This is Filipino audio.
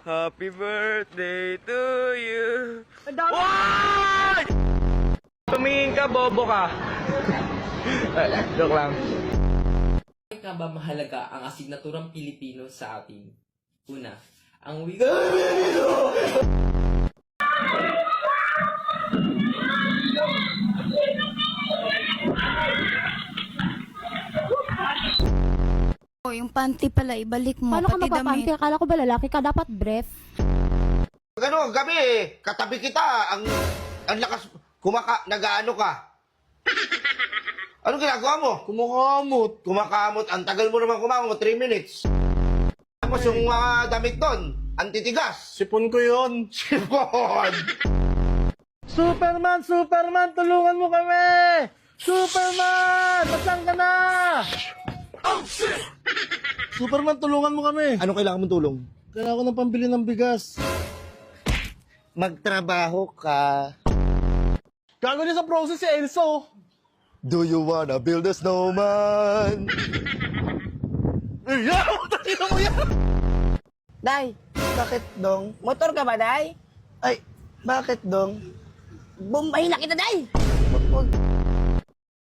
Happy birthday to you. Why? Tumingin ka, bobo ka. Joke lang. Bakit nga ba mahalaga ang asignaturang Pilipino sa atin? Una, ang wika... O, yung panty pala, ibalik mo. Paano ka pati magpapanty? damit. Akala ko ba lalaki ka? Dapat brief. Ano, gabi katabi kita, ang lakas, nag-ano ka? Ano ginagawa mo? Kumakamot, ang tagal mo naman kumakamot, 3 minutes. Tapos yung mga damit doon, ang titigas. Sipon ko yun. Sipon! Superman! Tulungan mo kami! Superman! Nasaan ka na? Superman, tulungan mo kami. Ano kailangan mong tulong? Kailangan ko ng pambili ng bigas. Magtrabaho ka. Gago niya sa process si Elso. Do you wanna build a snowman? Yaw! Tangina mo yan! Day, Bakit, Dong? motor ka ba, Day? Ay, bakit, Dong? Bumbahin na kita, Day! Wag,